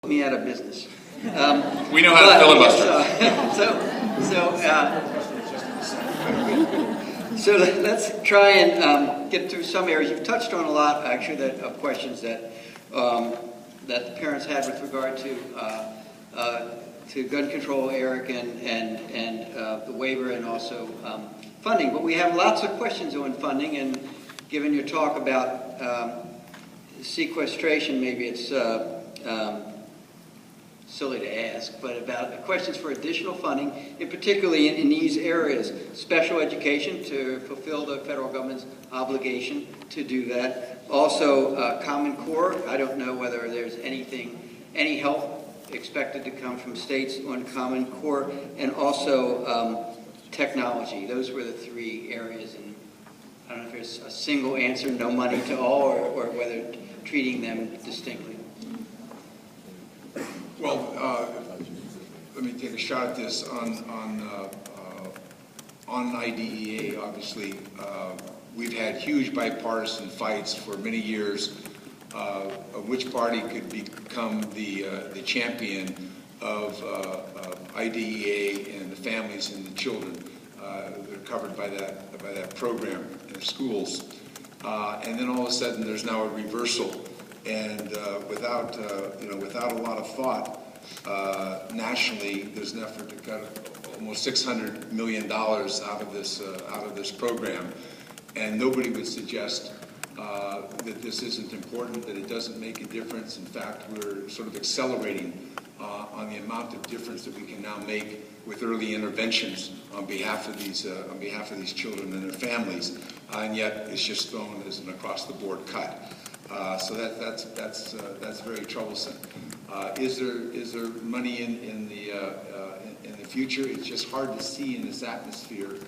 Me out of business. We know how to filibuster. So let's try and get through some areas. You've touched on a lot, actually, of questions that that the parents had with regard to gun control, Eric, and the waiver, and also funding. But we have lots of questions on funding, and given your talk about sequestration, maybe it's silly to ask, but about questions for additional funding, and particularly in these areas, special education to fulfill the federal government's obligation to do that. Also, Common Core. I don't know whether there's any help expected to come from states on Common Core, and also technology. Those were the three areas, and I don't know if there's a single answer, no money to all, or whether treating them distinctly. Well, let me take a shot at this on IDEA. Obviously, we've had huge bipartisan fights for many years of which party could become the champion of IDEA and the families and the children that are covered by that program in their schools. And then all of a sudden, there's now a reversal. And without a lot of thought, nationally, there's an effort to cut almost $600 million out of this program, and nobody would suggest that this isn't important, that it doesn't make a difference. In fact, we're sort of accelerating on the amount of difference that we can now make with early interventions on behalf of these children and their families, and yet it's just thrown as an across-the-board cut. So that's very troublesome. Is there money in the future? It's just hard to see in this atmosphere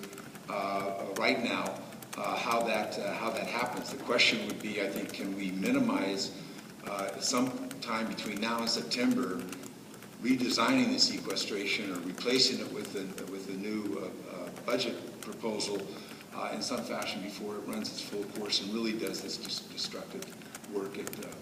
right now how that happens. The question would be, I think, can we minimize sometime between now and September redesigning the sequestration or replacing it with a new budget proposal in some fashion before it runs its full course and really does this destructive work.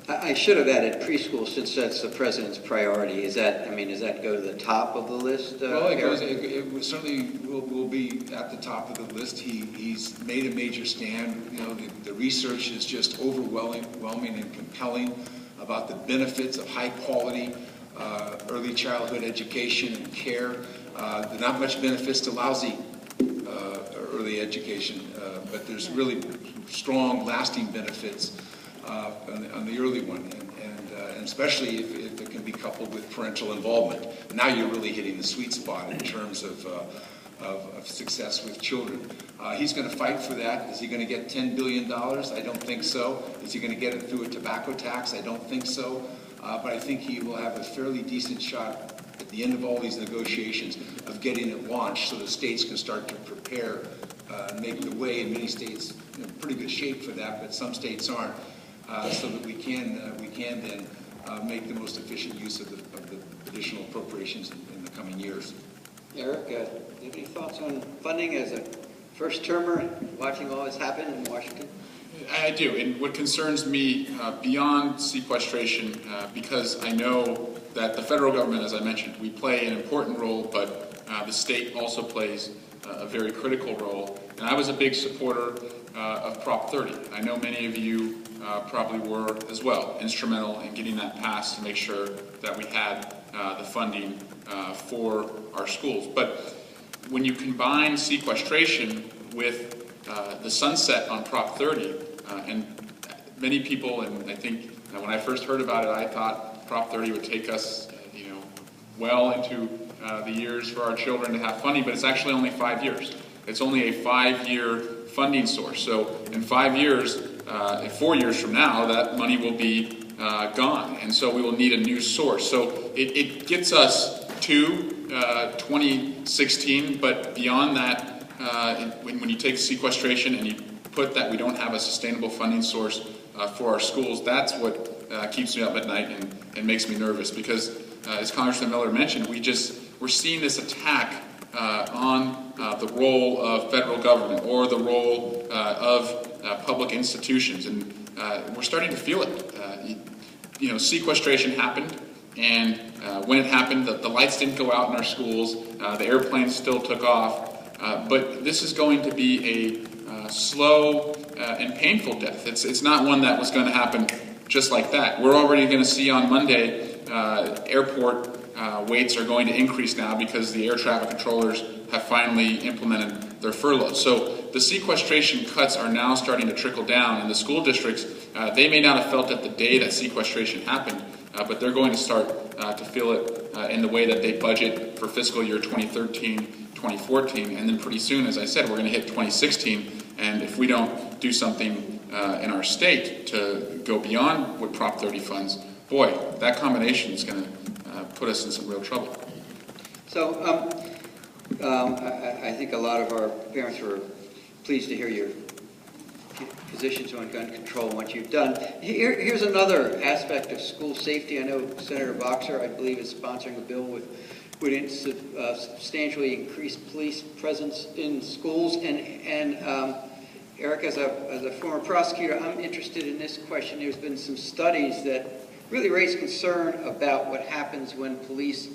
I should have added preschool, since that's the president's priority. Does that go to the top of the list? Well, it certainly will be at the top of the list. He's made a major stand. You know, the research is just overwhelming and compelling about the benefits of high quality early childhood education and care. There's not much benefits to lousy early education, but there's really strong, lasting benefits on the early one, and especially if it can be coupled with parental involvement. Now you're really hitting the sweet spot in terms of success with children. He's going to fight for that. Is he going to get $10 billion? I don't think so. Is he going to get it through a tobacco tax? I don't think so. But I think he will have a fairly decent shot at the end of all these negotiations of getting it launched so the states can start to prepare and make the way. In many states in pretty good shape for that, but some states aren't, so that we can then make the most efficient use of the additional appropriations in the coming years. Eric, do you have any thoughts on funding as a first-termer watching all this happen in Washington? I do, and what concerns me beyond sequestration, because I know that the federal government, as I mentioned, we play an important role, but the state also plays a very critical role. And I was a big supporter of Prop 30. I know many of you probably were as well, instrumental in getting that passed to make sure that we had the funding for our schools. But when you combine sequestration with the sunset on Prop 30, and many people, and I think when I first heard about it, I thought Prop 30 would take us, well into the years for our children to have funding, but it's actually only 5 years. It's only a 5-year funding source. So in 5 years, 4 years from now, that money will be gone, and so we will need a new source. So it gets us to 2016, but beyond that, when you take sequestration and you put that we don't have a sustainable funding source for our schools, that's what keeps me up at night and makes me nervous, because as Congressman Miller mentioned, we're seeing this attack on the role of federal government or the role of public institutions, and we're starting to feel it. Sequestration happened. And when it happened, the lights didn't go out in our schools, the airplanes still took off, but this is going to be a slow and painful death. It's not one that was going to happen just like that. We're already going to see on Monday airport waits are going to increase now because the air traffic controllers have finally implemented their furloughs. So the sequestration cuts are now starting to trickle down, and the school districts, they may not have felt it the day that sequestration happened, but they're going to start to feel it in the way that they budget for fiscal year 2013, 2014, and then pretty soon, as I said, we're going to hit 2016, and if we don't do something in our state to go beyond what Prop 30 funds, boy, that combination is going to put us in some real trouble. So I think a lot of our parents were pleased to hear your positions on gun control and what you've done. Here's another aspect of school safety. I know Senator Boxer, I believe, is sponsoring a bill would substantially increase police presence in schools. And Eric, as a former prosecutor, I'm interested in this question. There's been some studies that really raise concern about what happens when police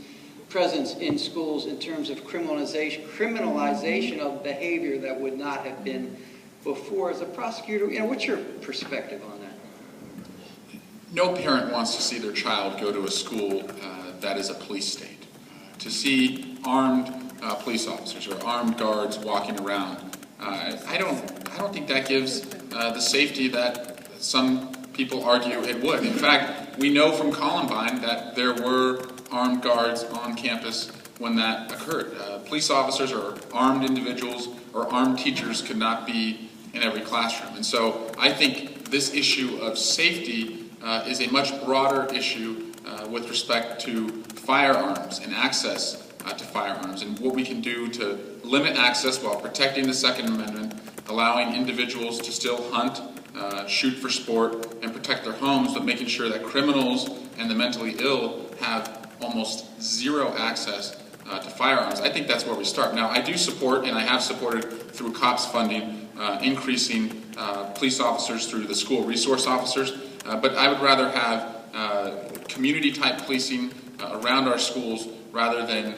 presence in schools in terms of criminalization of behavior that would not have been before. As a prosecutor, what's your perspective on that? No parent wants to see their child go to a school that is a police state. To see armed police officers or armed guards walking around, I don't think that gives the safety that some people argue it would. In fact, we know from Columbine that there were armed guards on campus when that occurred. Police officers or armed individuals or armed teachers could not be in every classroom. And so I think this issue of safety is a much broader issue with respect to firearms and access to firearms, and what we can do to limit access while protecting the Second Amendment, allowing individuals to still hunt, shoot for sport, and protect their homes, but making sure that criminals and the mentally ill have almost zero access to firearms. I think that's where we start. Now, I do support, and I have supported through COPS funding, increasing police officers through the school resource officers, but I would rather have community-type policing around our schools rather than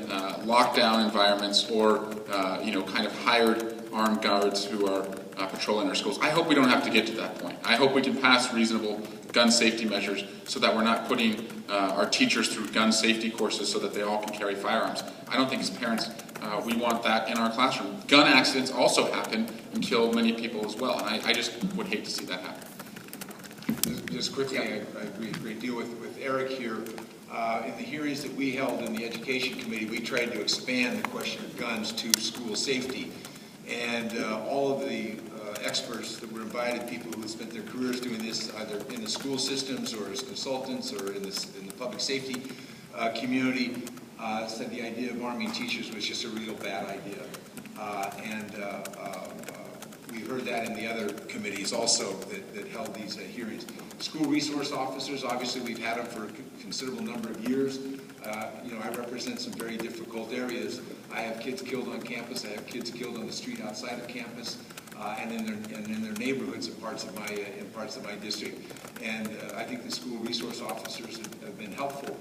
lockdown environments or kind of hired armed guards who are patrolling our schools. I hope we don't have to get to that point. I hope we can pass reasonable gun safety measures so that we're not putting our teachers through gun safety courses so that they all can carry firearms. I don't think as parents we want that in our classroom. Gun accidents also happen and kill many people as well, and I just would hate to see that happen. Just quickly, I agree a great deal with Eric here. In the hearings that we held in the Education Committee, we tried to expand the question of guns to school safety. And all of the experts that were invited, people who had spent their careers doing this, either in the school systems or as consultants or in the public safety community, said the idea of arming teachers was just a real bad idea. We heard that in the other committees also that held these hearings. School resource officers, obviously we've had them for a considerable number of years. I represent some very difficult areas. I have kids killed on campus. I have kids killed on the street outside of campus, and in their neighborhoods in parts of my district. And I think the school resource officers have been helpful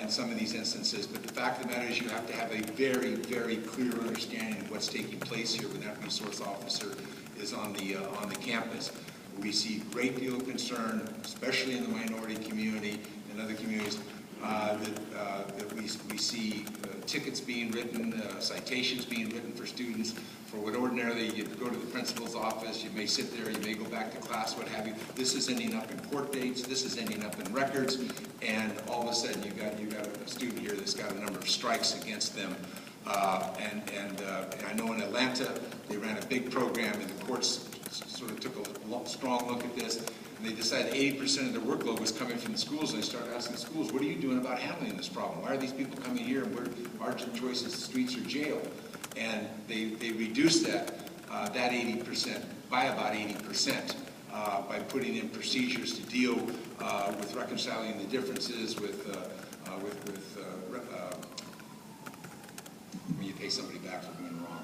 in some of these instances. But the fact of the matter is, you have to have a very, very clear understanding of what's taking place here when that resource officer is on the campus. We see a great deal of concern, especially in the minority community and other communities, that we see tickets being written, citations being written for students for what ordinarily you go to the principal's office, you may sit there, you may go back to class, what have you. This is ending up in court dates, this is ending up in records, and all of a sudden you got a student here that's got a number of strikes against them. And I know in Atlanta they ran a big program, and the courts sort of took a strong look at this, and they decided 80% of their workload was coming from the schools, and they started asking the schools, what are you doing about handling this problem? Why are these people coming here, and our choice is the streets or jail? And they reduced that 80% by about 80% by putting in procedures to deal with reconciling the differences with when you pay somebody back for doing wrong.